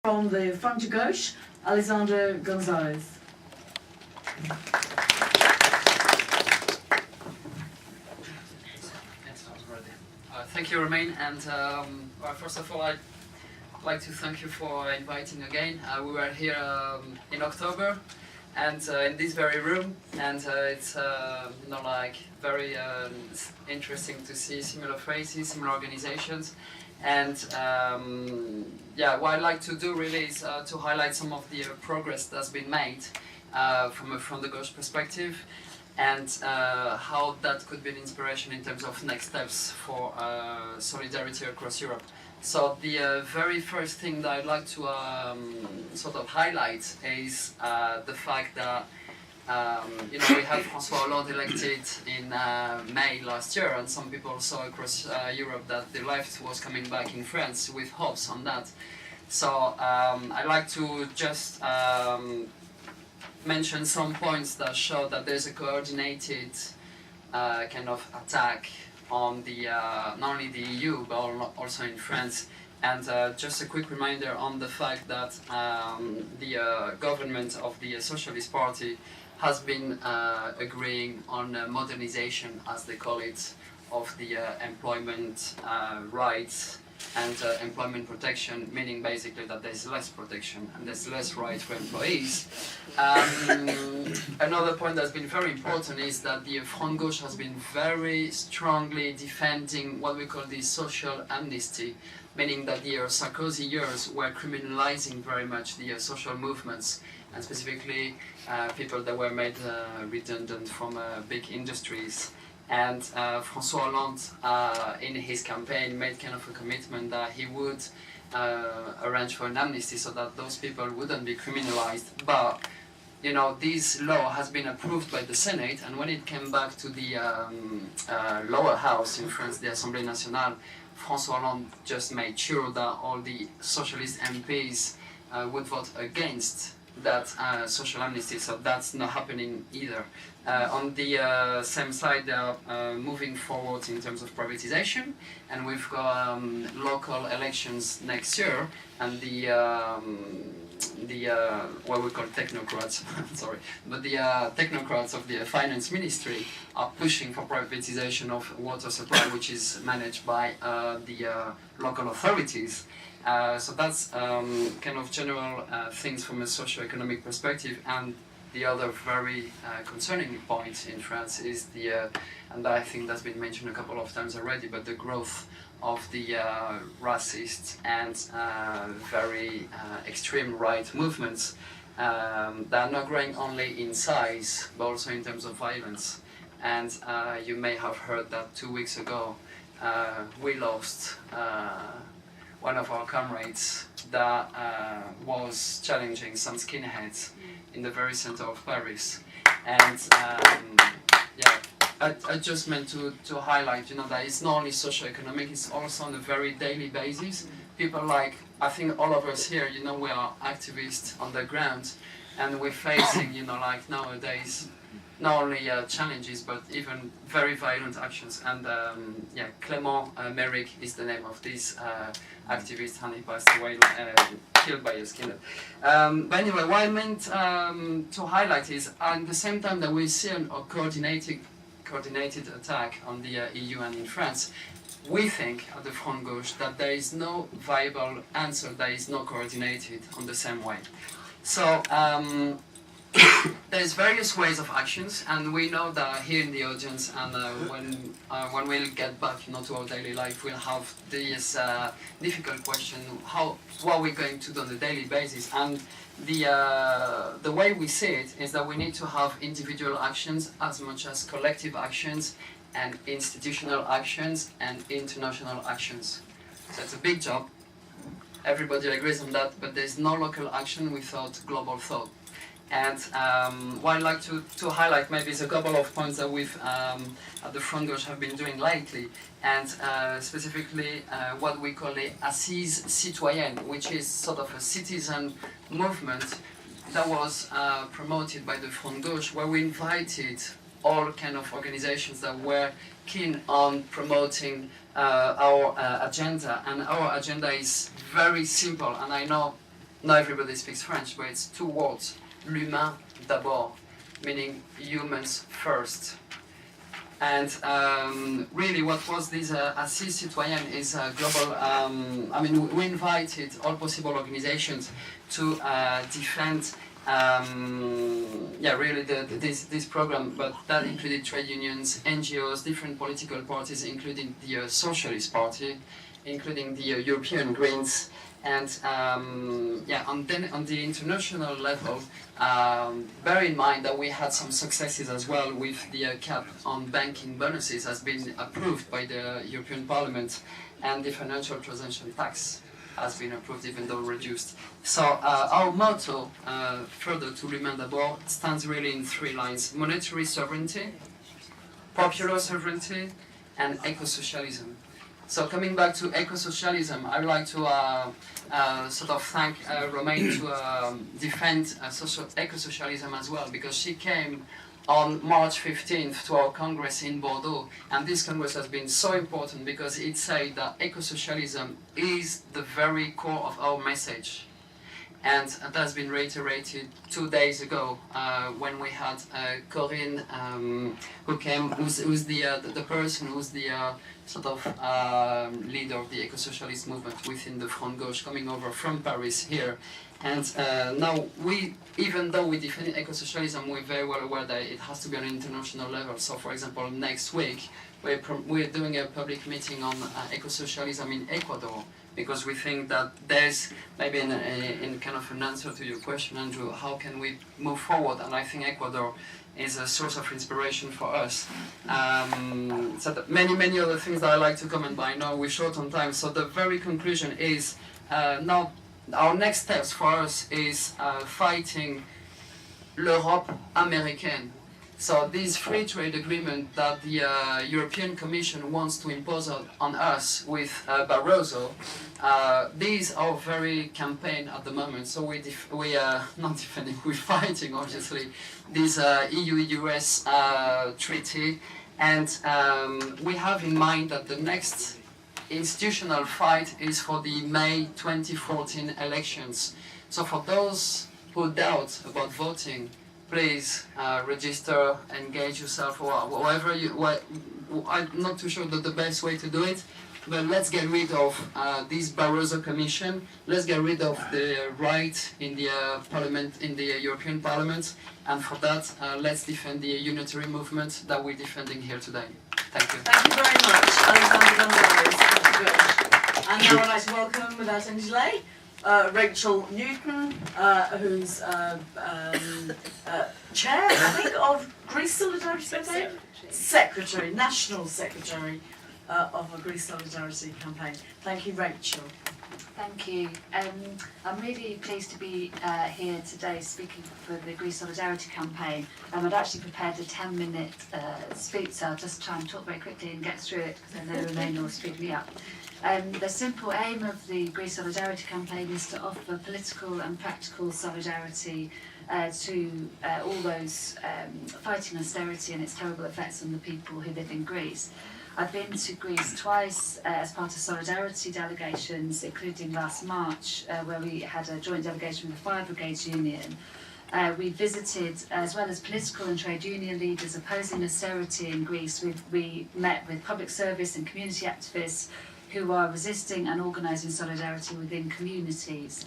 From the Front de Gauche, Alexandre Gonzales. Thank you, Romain, and first of all, I'd like to thank you for inviting again. We were here in October, and in this very room, and it's like very interesting to see similar faces, similar organizations, and yeah, what I'd like to do really is to highlight some of the progress that's been made from the Gauche perspective, and how that could be an inspiration in terms of next steps for solidarity across Europe. So the very first thing that I'd like to sort of highlight is the fact that we had François Hollande elected in May last year, and some people saw across Europe that the left was coming back in France with hopes on that. So I'd like to just mention some points that show that there's a coordinated kind of attack on the not only the EU but also in France, and just a quick reminder on the fact that the government of the Socialist Party has been agreeing on modernization, as they call it, of the employment rights and employment protection, meaning basically that there's less protection and there's less right for employees. Another point that's been very important is that the Front Gauche has been very strongly defending what we call the social amnesty, meaning that the Sarkozy years were criminalizing very much the social movements, and specifically people that were made redundant from big industries. And François Hollande, in his campaign, made kind of a commitment that he would arrange for an amnesty so that those people wouldn't be criminalized. But this law has been approved by the Senate, and when it came back to the lower house in France, the Assemblée Nationale, François Hollande just made sure that all the socialist MPs would vote against that social amnesty, so that's not happening either. On the same side, they are moving forward in terms of privatization, and we've got local elections next year, and the what we call technocrats, sorry, but the technocrats of the finance ministry are pushing for privatization of water supply, which is managed by the local authorities. So that's kind of general things from a socio-economic perspective. And the other very concerning point in France is the, and I think that's been mentioned a couple of times already, but the growth of the racist and very extreme right movements that are not growing only in size, but also in terms of violence. And you may have heard that 2 weeks ago we lost one of our comrades that was challenging some skinheads in the very center of Paris. And yeah, I just meant to highlight, that it's not only socio-economic, it's also on a very daily basis. People like, I think all of us here, we are activists on the ground, and we're facing, like nowadays, not only challenges, but even very violent actions. And yeah, Clément Méric is the name of this activist, and he passed away, killed by a skinhead. But anyway, what I meant to highlight is, at the same time that we see a coordinated attack on the EU and in France, we think at the Front Gauche that there is no viable answer that is not coordinated on the same way. So there's various ways of actions, and we know that here in the audience, and when we'll get back to our daily life, we'll have this difficult question, what are we going to do on a daily basis? And the way we see it is that we need to have individual actions as much as collective actions, and institutional actions and international actions. So it's a big job, everybody agrees on that, but there's no local action without global thought. And what I'd like to highlight maybe is a couple of points that we've at the Front Gauche have been doing lately, and specifically what we call the Assise Citoyenne, which is sort of a citizen movement that was promoted by the Front Gauche, where we invited all kind of organizations that were keen on promoting our agenda. And our agenda is very simple, and I know not everybody speaks French, but it's two words, l'humain d'abord, meaning humans first. And really what was this Assise Citoyenne is a global, I mean, we invited all possible organizations to defend really this program, but that included trade unions, NGOs, different political parties, including the Socialist Party, including the European Greens, and on the international level, bear in mind that we had some successes as well with the cap on banking bonuses has been approved by the European Parliament, and the financial transaction tax has been approved, even though reduced. So our motto, further to l'humain d'abord, stands really in three lines: monetary sovereignty, popular sovereignty, and eco-socialism. So coming back to eco-socialism, I would like to sort of thank Romain to defend eco-socialism as well, because she came on March 15th to our Congress in Bordeaux, and this Congress has been so important because it said that eco-socialism is the very core of our message. And that has been reiterated 2 days ago when we had Corinne, who came, who's the person who's the sort of leader of the eco-socialist movement within the Front Gauche, coming over from Paris here. And now even though we defend eco-socialism, we're very well aware that it has to be on an international level. So for example, next week, we're doing a public meeting on eco-socialism in Ecuador, because we think that there's maybe in kind of an answer to your question, Andrew, how can we move forward? And I think Ecuador is a source of inspiration for us. So many other things that I like to comment, but I know we're short on time. So the very conclusion is now our next steps for us is fighting l'Europe américaine. So this free trade agreement that the European Commission wants to impose on us with Barroso, these are very campaign at the moment. So we are not defending, we're fighting obviously this EU-US treaty, and we have in mind that the next institutional fight is for the May 2014 elections. So for those who doubt about voting, please register, engage yourself, or whatever I'm not too sure that the best way to do it, but let's get rid of this Barroso Commission. Let's get rid of the right in the Parliament, in the European Parliament, and for that, let's defend the unitary movement that we're defending here today. Thank you. Thank you very much, Alexandre Gonzales. Thank you good. And now I'd like to welcome, without any delay, Rachel Newton, who's chair, I think, of Greece Solidarity Campaign? Secretary, National Secretary of a Greece Solidarity Campaign. Thank you, Rachel. Thank you. I'm really pleased to be here today speaking for the Greece Solidarity Campaign. I'd actually prepared a 10-minute speech, so I'll just try and talk very quickly and get through it, because I know Romain will speed me up. The simple aim of the Greece Solidarity Campaign is to offer political and practical solidarity to all those fighting austerity and its terrible effects on the people who live in Greece. I've been to Greece twice as part of solidarity delegations, including last March, where we had a joint delegation with the Fire Brigades Union. We visited, as well as political and trade union leaders opposing austerity in Greece, we met with public service and community activists who are resisting and organising solidarity within communities.